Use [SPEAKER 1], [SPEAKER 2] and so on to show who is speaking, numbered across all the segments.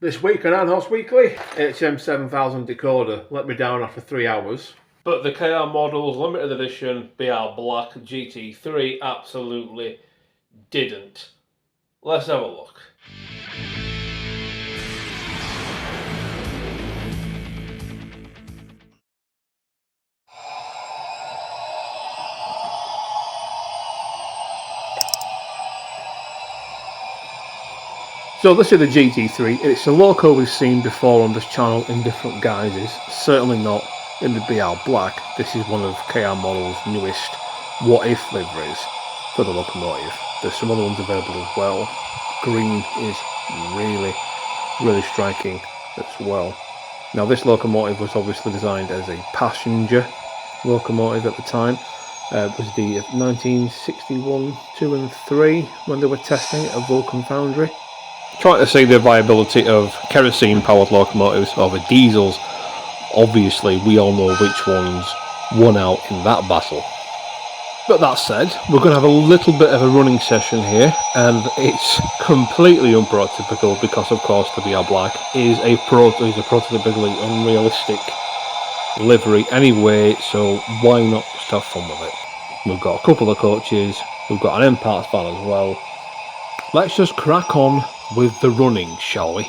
[SPEAKER 1] This week on Anhouse Weekly, HM7000 Decoder let me down after 3 hours. But the KR Models Limited Edition BR Black GT3 absolutely didn't. Let's have a look. So this is the GT3. It's a loco we've seen before on this channel in different guises. Certainly not in the BR Black. This is one of KR Models' newest what if liveries for the locomotive. There's some other ones available as well. Green is really striking as well. Now this locomotive was obviously designed as a passenger locomotive at the time. It was the 1961, 2 and 3 when they were testing it at Vulcan Foundry. Trying to see the viability of kerosene powered locomotives over diesels. Obviously we all know which ones won out in that battle. But that said, we're going to have a little bit of a running session here, and it's completely unprototypical because of course the BR Black is a prototypically unrealistic livery anyway, so why not just have fun with it? We've got a couple of coaches, we've got an end parts van as well. Let's just crack on with the running, shall we?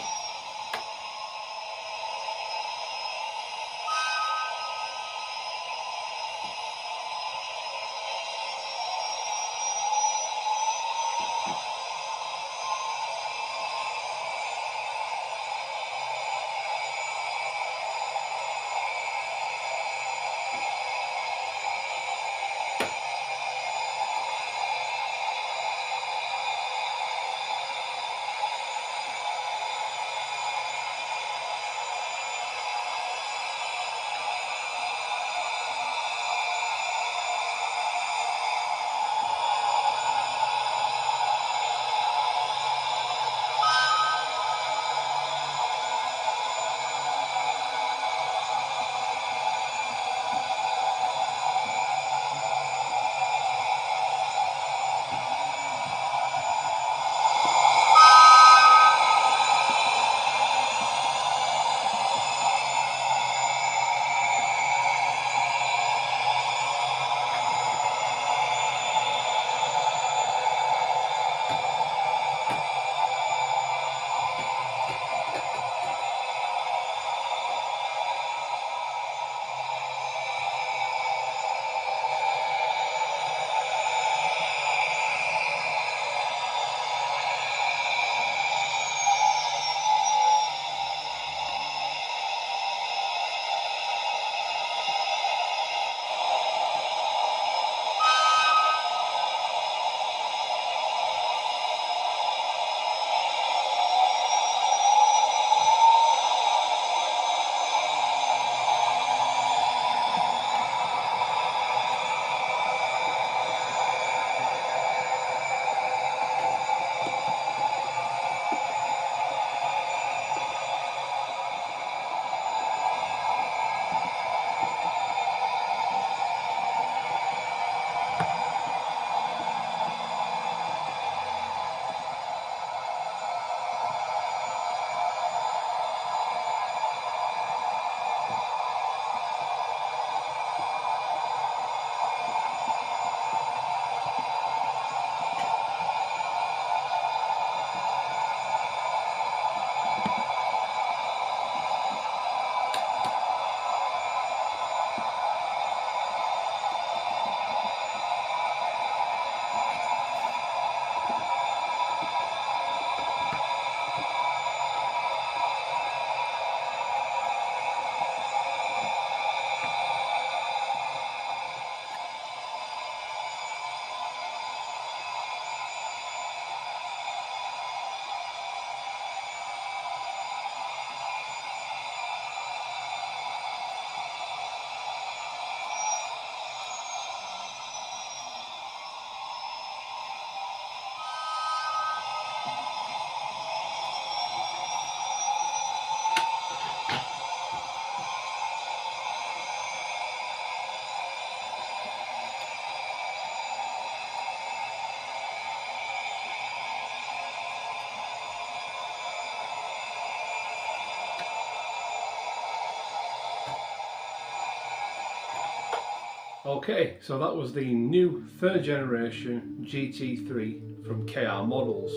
[SPEAKER 1] Okay, so that was the new 3rd generation GT3 from KR Models.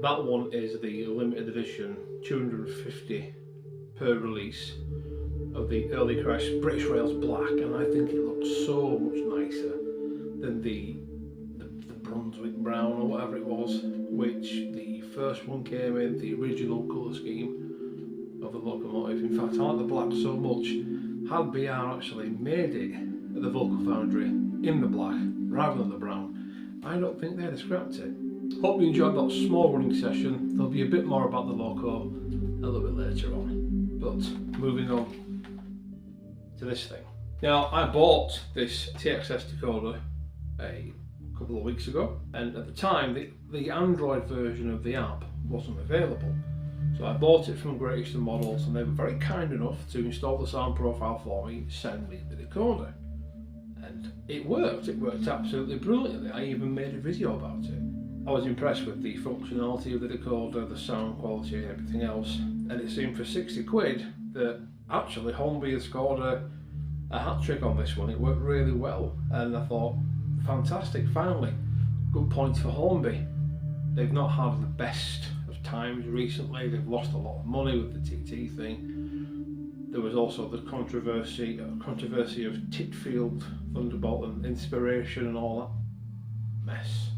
[SPEAKER 1] That one is the limited edition 250 per release of the early crash British Rails Black, and I think it looks so much nicer than the Brunswick Brown or whatever it was, which the first one came in, the original colour scheme of the locomotive. In fact, I like the black so much, had BR actually made it at the Vocal Foundry in the black rather than the brown, I don't think they'd have scrapped it. Hope you enjoyed that small running session. There'll be a bit more about the loco a little bit later on, but moving on to this thing. Now, I bought this TXS decoder a couple of weeks ago, and at the time the Android version of the app wasn't available, so I bought it from Great Eastern Models, and they were very kind enough to install the sound profile for me, send me the decoder, and it worked absolutely brilliantly. I even made a video about it. I was impressed with the functionality of the decoder, the sound quality and everything else, and it seemed for 60 quid that actually Hornby has scored a hat trick on this one. It worked really well, and I thought, fantastic, finally, good points for Hornby. They've not had the best of times recently. They've lost a lot of money with the TT thing. There was also the controversy of Titfield, Thunderbolt and Inspiration and all that mess,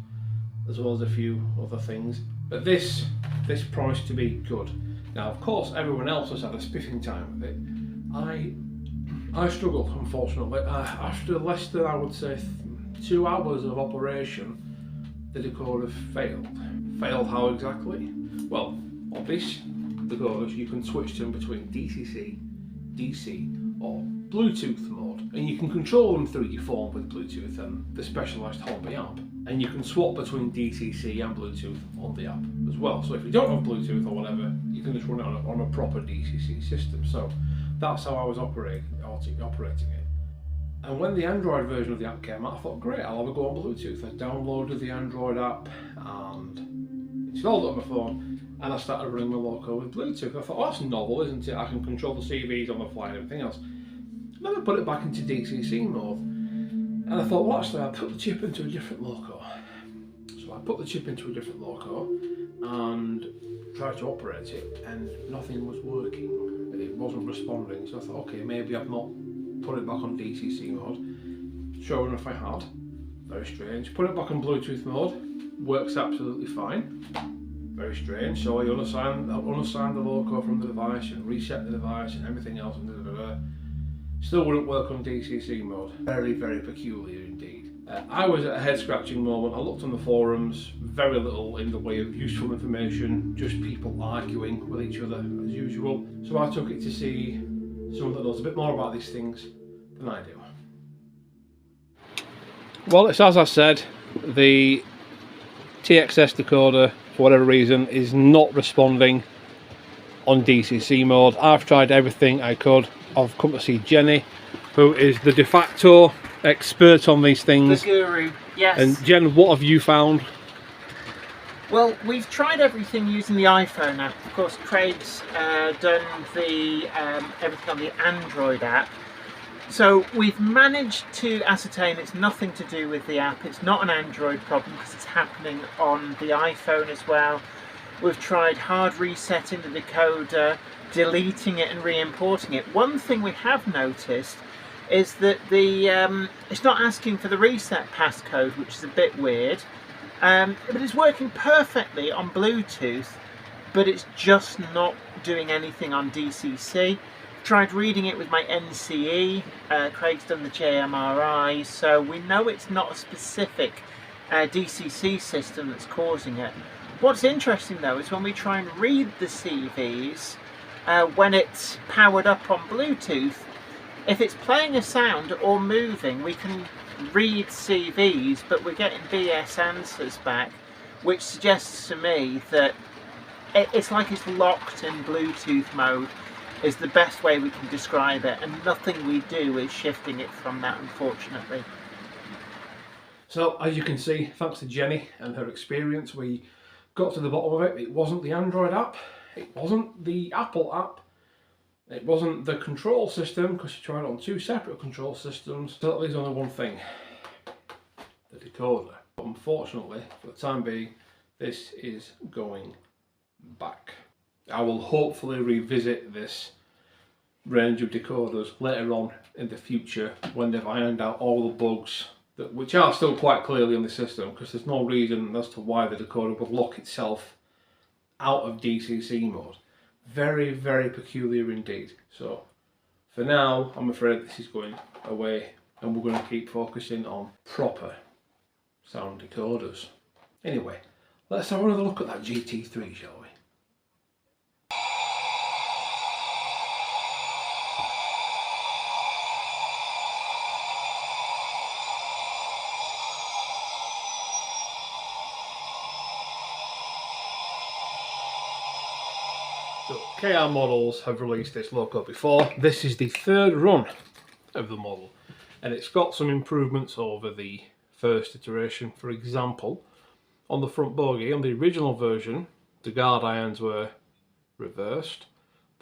[SPEAKER 1] as well as a few other things. But this promised to be good. Now, of course, everyone else has had a spiffing time with it. I struggled, unfortunately. After less than, I would say, 2 hours of operation, the decoder failed. Failed how exactly? Well, on this decoder, you can switch them between DCC, DC, or Bluetooth mode, and you can control them through your phone with Bluetooth and the specialised Hornby app. And you can swap between DCC and Bluetooth on the app as well. So if you don't have Bluetooth or whatever, you can just run it on a proper DCC system. So that's how I was operating it. And when the Android version of the app came out, I thought, great, I'll have a go on Bluetooth. I downloaded the Android app and installed it on my phone, and I started running my loco with Bluetooth. I thought, oh, that's novel, isn't it? I can control the CVs on the fly and everything else. And then I put it back into DCC mode, and I thought, well, actually, I'll put the chip into a different loco. So I put the chip into a different loco and tried to operate it, and nothing was working. It wasn't responding. So I thought, okay, maybe I've not put it back on DCC mode. Sure enough, I had. Very strange. Put it back on Bluetooth mode. Works absolutely fine. Very strange. So I unassigned the loco from the device and reset the device and everything else, and still wouldn't work on DCC mode. Very, very peculiar indeed. I was at a head scratching moment. I looked on the forums, very little in the way of useful information, just people arguing with each other as usual. So I took it to see someone that knows a bit more about these things than I do. Well, it's as I said, the TXS decoder, for whatever reason, is not responding on DCC mode. I've tried everything I could. I've come to see Jenny, who is the de facto expert on these things.
[SPEAKER 2] The guru, yes.
[SPEAKER 1] And Jen, what have you found?
[SPEAKER 2] Well, we've tried everything using the iPhone app. Of course, Craig's done the everything on the Android app. So we've managed to ascertain it's nothing to do with the app. It's not an Android problem because it's happening on the iPhone as well. We've tried hard resetting the decoder, deleting it and re-importing it. One thing we have noticed is that it's not asking for the reset passcode, which is a bit weird. But it's working perfectly on Bluetooth, but it's just not doing anything on DCC. Tried reading it with my NCE. Craig's done the JMRI, so we know it's not a specific DCC system that's causing it. What's interesting though is when we try and read the CVs when it's powered up on Bluetooth, if it's playing a sound or moving, we can read CVs, but we're getting BS answers back, which suggests to me that it's like it's locked in Bluetooth mode is the best way we can describe it, and nothing we do is shifting it from that, unfortunately.
[SPEAKER 1] So as you can see, thanks to Jenny and her experience, we got to the bottom of it. It wasn't the Android app, it wasn't the Apple app, It wasn't the control system, because you tried it on two separate control systems, so that leaves only one thing, the decoder. But unfortunately, for the time being, this is going back. I will hopefully revisit this range of decoders later on in the future when they've ironed out all the bugs which are still quite clearly in the system, because there's no reason as to why the decoder would lock itself out of DCC mode. Very, very peculiar indeed. So for now, I'm afraid this is going away, and we're going to keep focusing on proper sound decoders. Anyway, let's have another look at that GT3, shall we? So KR Models have released this loco before. This is the third run of the model, and it's got some improvements over the first iteration. For example, on the front bogie, on the original version, the guard irons were reversed.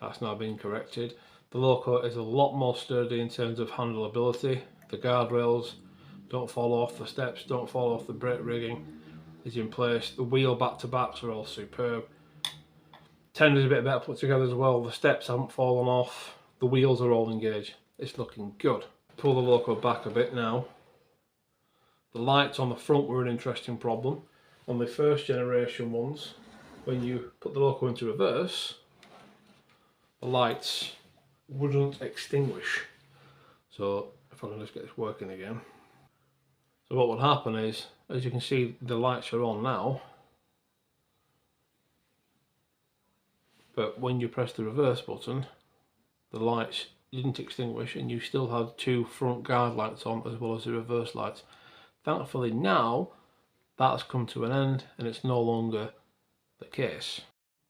[SPEAKER 1] That's now been corrected. The loco is a lot more sturdy in terms of handleability. The guardrails don't fall off, the steps don't fall off, the brake rigging is in place. The wheel back-to-backs are all superb. Tender's a bit better put together as well. The steps haven't fallen off. The wheels are all engaged. It's looking good. Pull the loco back a bit now. The lights on the front were an interesting problem. On the first generation ones, when you put the loco into reverse, the lights wouldn't extinguish. So if I can just get this working again. So what would happen is, as you can see, the lights are on now. But when you press the reverse button, the lights didn't extinguish, and you still had two front guard lights on as well as the reverse lights. Thankfully now that's come to an end, and it's no longer the case.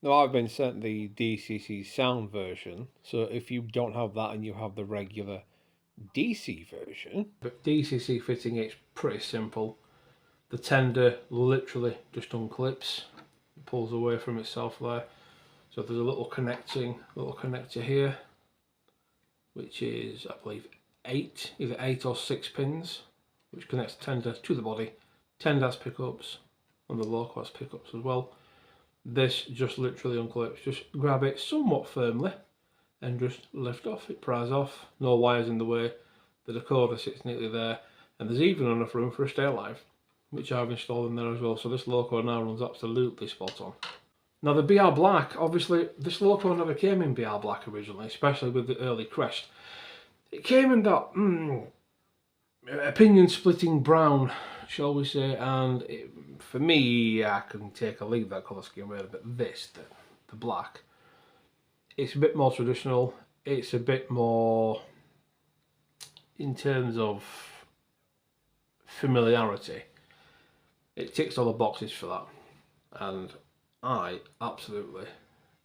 [SPEAKER 1] Now I've been sent the DCC sound version, so if you don't have that and you have the regular DC version, but DCC fitting, it's pretty simple. The tender literally just unclips, it pulls away from itself there. So there's a little connector here, which is, I believe, either 8 or 6 pins, which connects the tender to the body. Tender has pickups, and the loco has pickups as well. This just literally unclips. Just grab it somewhat firmly and just lift off. It pries off. No wires in the way. The decoder sits neatly there, and there's even enough room for a stay alive, which I've installed in there as well. So this loco now runs absolutely spot on. Now the BR Black, obviously this loco never came in BR Black originally, especially with the early crest. It came in that opinion splitting brown, shall we say, and for me, I can take or leave that colour scheme really, but this, the black, it's a bit more traditional, it's a bit more, in terms of familiarity, it ticks all the boxes for that, and I'm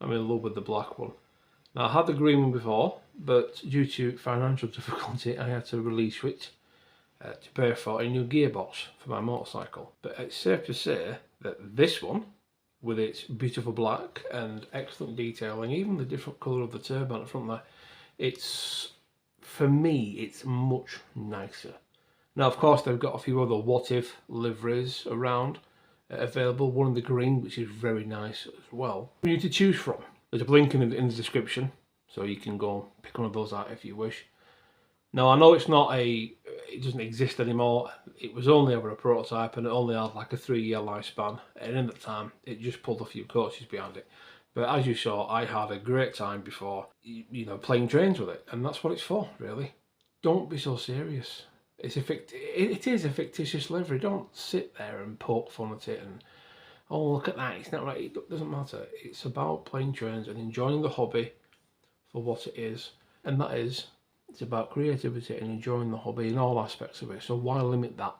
[SPEAKER 1] in love with the black one. Now I had the green one before, but due to financial difficulty I had to release it to pay for a new gearbox for my motorcycle. But it's safe to say that this one, with its beautiful black and excellent detailing, even the different colour of the turbine at the front there, it's, for me, it's much nicer. Now of course they've got a few other what if liveries around available, one in the green, which is very nice as well. For you to choose from, there's a link in the description, so you can go pick one of those out if you wish. Now I know it doesn't exist anymore. It was only ever a prototype, and it only had like a 3-year lifespan, and in that time it just pulled a few coaches behind it. But as you saw, I had a great time before, you know, playing trains with it, and that's what it's for, really. Don't be so serious. It is a fictitious livery. Don't sit there and poke fun at it and, oh, look at that, it's not right. It doesn't matter. It's about playing trains and enjoying the hobby for what it is, and that is, it's about creativity and enjoying the hobby in all aspects of it. So why limit that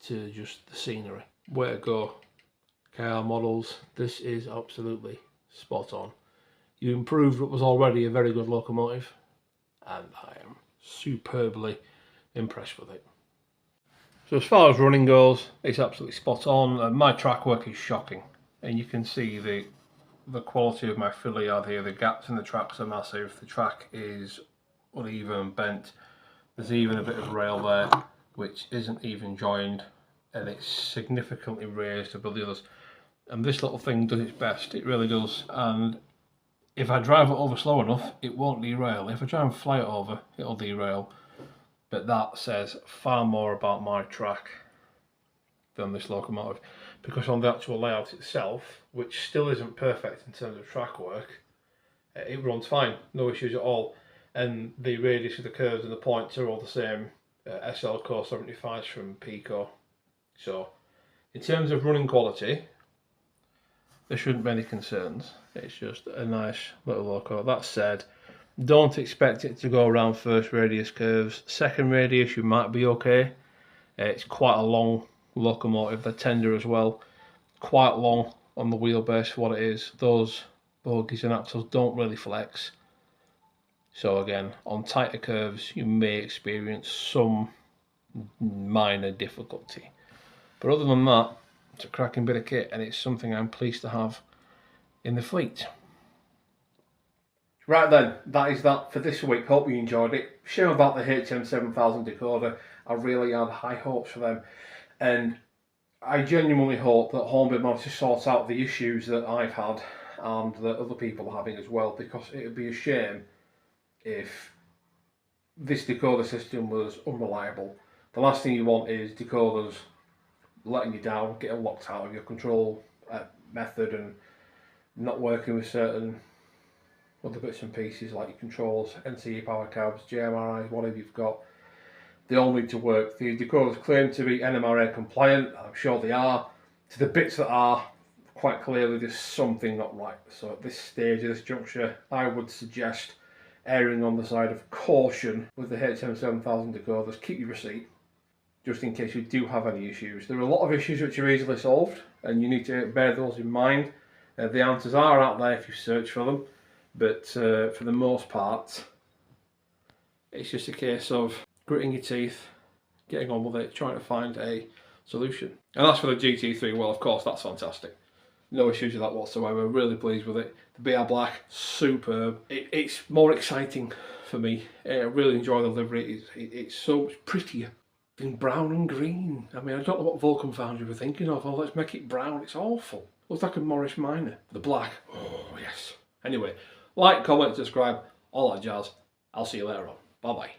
[SPEAKER 1] to just the scenery? Way to go, KR Models. This is absolutely spot on. You improved what was already a very good locomotive, and I am superbly impressed with it. So as far as running goes, it's absolutely spot on. My track work is shocking, and you can see the the quality of my fiddly yard here. The gaps in the tracks are massive. The track is uneven, bent. There's even a bit of rail there which isn't even joined, and it's significantly raised above the others. And this little thing does its best, it really does. And if I drive it over slow enough, it won't derail. If I try and fly it over, it'll derail. But that says far more about my track than this locomotive, because on the actual layout itself, which still isn't perfect in terms of track work, it runs fine, no issues at all. And the radius of the curves and the points are all the same. SL Core 75s from Pico. So in terms of running quality, there shouldn't be any concerns. It's just a nice little loco. That said, don't expect it to go around first radius curves. Second radius you might be okay. It's quite a long locomotive. They're tender as well. Quite long on the wheelbase for what it is. Those bogies and axles don't really flex. So again, on tighter curves you may experience some minor difficulty. But other than that, it's a cracking bit of kit, and it's something I'm pleased to have in the fleet. Right then, that is that for this week. Hope you enjoyed it. Shame about the HM7000 Decoder. I really had high hopes for them, and I genuinely hope that Hornby managed to sort out the issues that I've had and that other people are having as well, because it would be a shame if this decoder system was unreliable. The last thing you want is decoders letting you down, getting locked out of your control method and not working with certain other bits and pieces like your controls, NCE power cabs, JMRIs, whatever you've got. They all need to work. The decoders claim to be NMRA compliant. I'm sure they are. To the bits that are, quite clearly there's something not right. So at this stage, at this juncture, I would suggest erring on the side of caution with the HM7000 decoders. Keep your receipt, just in case you do have any issues. There are a lot of issues which are easily solved, and you need to bear those in mind. The answers are out there if you search for them, but for the most part, it's just a case of gritting your teeth, getting on with it, trying to find a solution. And that's for the GT3. Well, of course, that's fantastic. No issues with that whatsoever. Really pleased with it. The BR Black, superb. It's more exciting for me. I really enjoy the livery. It's so much prettier than brown and green. I mean, I don't know what Vulcan Foundry were thinking of. Oh, let's make it brown. It's awful. Looks like a Morris Minor. The black, oh yes. Anyway, like, comment, subscribe, all that jazz. I'll see you later on. Bye bye.